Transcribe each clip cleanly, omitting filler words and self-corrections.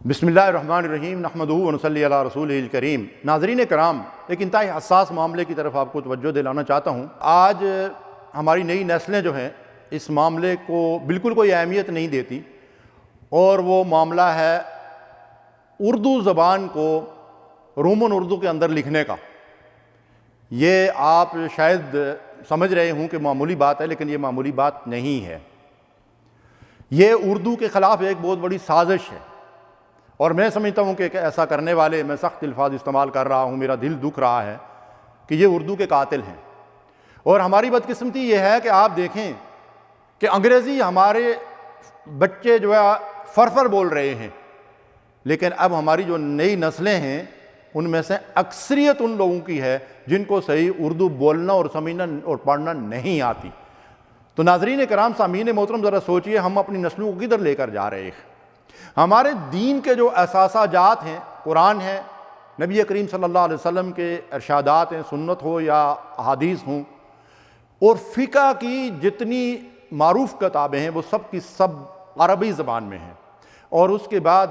بسم اللہ الرحمن الرحیم نحمدہ ونصلی علی رسولہ الکریم۔ ناظرین کرام، ایک انتہائی حساس معاملے کی طرف آپ کو توجہ دلانا چاہتا ہوں۔ آج ہماری نئی نسلیں جو ہیں اس معاملے کو بالکل کوئی اہمیت نہیں دیتی، اور وہ معاملہ ہے اردو زبان کو رومن اردو کے اندر لکھنے کا۔ یہ آپ شاید سمجھ رہے ہوں کہ معمولی بات ہے، لیکن یہ معمولی بات نہیں ہے۔ یہ اردو کے خلاف ایک بہت بڑی سازش ہے، اور میں سمجھتا ہوں کہ ایسا کرنے والے، میں سخت الفاظ استعمال کر رہا ہوں، میرا دل دکھ رہا ہے کہ یہ اردو کے قاتل ہیں۔ اور ہماری بدقسمتی یہ ہے کہ آپ دیکھیں کہ انگریزی ہمارے بچے جو ہے فرفر بول رہے ہیں، لیکن اب ہماری جو نئی نسلیں ہیں ان میں سے اکثریت ان لوگوں کی ہے جن کو صحیح اردو بولنا اور سمجھنا اور پڑھنا نہیں آتی۔ تو ناظرین کرام، سامعین محترم، ذرا سوچئے ہم اپنی نسلوں کو کدھر لے کر جا رہے ہیں۔ ہمارے دین کے جو اساسہ جات ہیں، قرآن ہے، نبی کریم صلی اللہ علیہ وسلم کے ارشادات ہیں، سنت ہو یا احادیث ہوں، اور فقہ کی جتنی معروف کتابیں ہیں وہ سب کی سب عربی زبان میں ہیں۔ اور اس کے بعد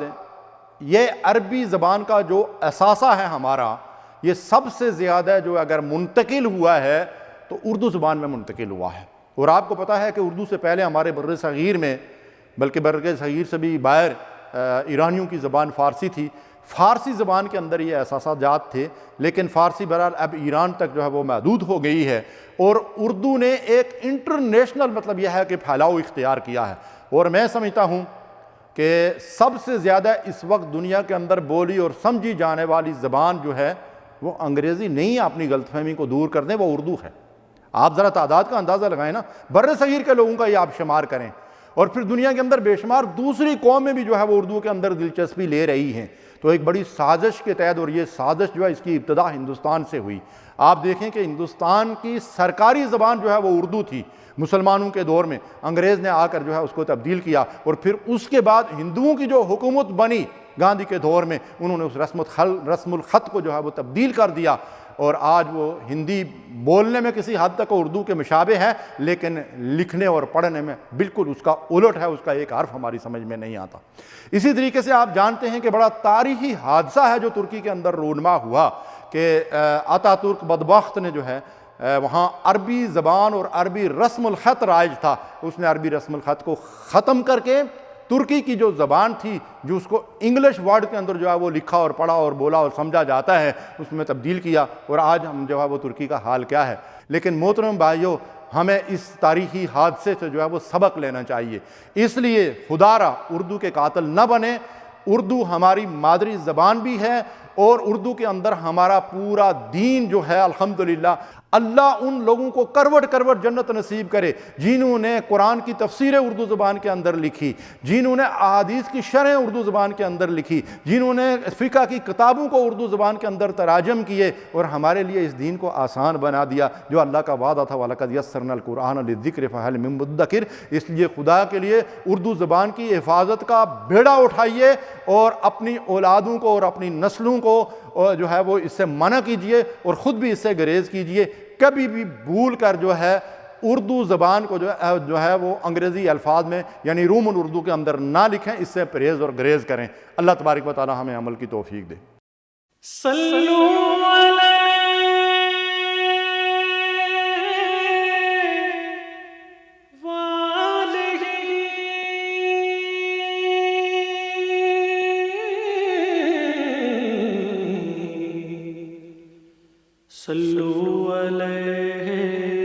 یہ عربی زبان کا جو اثاثہ ہے ہمارا، یہ سب سے زیادہ جو اگر منتقل ہوا ہے تو اردو زبان میں منتقل ہوا ہے۔ اور آپ کو پتہ ہے کہ اردو سے پہلے ہمارے بر صغیر میں، بلکہ بر صغیر سے بھی باہر ایرانیوں کی زبان فارسی تھی۔ فارسی زبان کے اندر یہ اثاثہ جات تھے، لیکن فارسی بہرحال اب ایران تک جو ہے وہ محدود ہو گئی ہے، اور اردو نے ایک انٹرنیشنل مطلب یہ ہے کہ پھیلاؤ اختیار کیا ہے۔ اور میں سمجھتا ہوں کہ سب سے زیادہ اس وقت دنیا کے اندر بولی اور سمجھی جانے والی زبان جو ہے وہ انگریزی نہیں، اپنی غلط فہمی کو دور کر دیں، وہ اردو ہے۔ آپ ذرا تعداد کا اندازہ لگائیں نا، بر صغیر کے لوگوں کا یہ آپ شمار کریں، اور پھر دنیا کے اندر بے شمار دوسری قومیں بھی جو ہے وہ اردو کے اندر دلچسپی لے رہی ہیں۔ تو ایک بڑی سازش کے تحت، اور یہ سازش جو ہے اس کی ابتدا ہندوستان سے ہوئی۔ آپ دیکھیں کہ ہندوستان کی سرکاری زبان جو ہے وہ اردو تھی مسلمانوں کے دور میں، انگریز نے آ کر جو ہے اس کو تبدیل کیا، اور پھر اس کے بعد ہندوؤں کی جو حکومت بنی گاندھی کے دور میں، انہوں نے اس رسم الخط کو جو ہے وہ تبدیل کر دیا، اور آج وہ ہندی بولنے میں کسی حد تک اردو کے مشابہ ہے، لیکن لکھنے اور پڑھنے میں بالکل اس کا الٹ ہے، اس کا ایک حرف ہماری سمجھ میں نہیں آتا۔ اسی طریقے سے آپ جانتے ہیں کہ بڑا تاریخی حادثہ ہے جو ترکی کے اندر رونما ہوا، کہ آتا ترک بدبخت نے جو ہے وہاں عربی زبان اور عربی رسم الخط رائج تھا، اس نے عربی رسم الخط کو ختم کر کے ترکی کی جو زبان تھی، جو اس کو انگلش ورڈ کے اندر جو ہے وہ لکھا اور پڑھا اور بولا اور سمجھا جاتا ہے، اس میں تبدیل کیا، اور آج ہم جو ہے وہ ترکی کا حال کیا ہے۔ لیکن محترم بھائیو، ہمیں اس تاریخی حادثے سے جو ہے وہ سبق لینا چاہیے۔ اس لیے خدا را اردو کے قاتل نہ بنے۔ اردو ہماری مادری زبان بھی ہے، اور اردو کے اندر ہمارا پورا دین جو ہے الحمدللہ، اللہ ان لوگوں کو کروٹ کروٹ جنت نصیب کرے جنہوں نے قرآن کی تفسیریں اردو زبان کے اندر لکھی، جنہوں نے احادیث کی شرحیں اردو زبان کے اندر لکھی، جنہوں نے فقہ کی کتابوں کو اردو زبان کے اندر تراجم کیے، اور ہمارے لیے اس دین کو آسان بنا دیا، جو اللہ کا وعدہ تھا وَلَقَدْ يَسَّرْنَا الْقُرْآنَ لِلذِّكْرِ فَهَلْ مِن مُدَّكِرٍ۔ اس لیے خدا کے لیے اردو زبان کی حفاظت کا بیڑا اٹھائیے، اور اپنی اولادوں کو اور اپنی نسلوں کو جو ہے وہ اس سے منع کیجئے، اور خود بھی اس سے گریز کیجئے۔ کبھی بھی بھول کر جو ہے اردو زبان کو جو ہے وہ انگریزی الفاظ میں یعنی رومن اردو کے اندر نہ لکھیں، اس سے پرہیز اور گریز کریں۔ اللہ تبارک و تعالی ہمیں عمل کی توفیق دے۔ صلو علیہ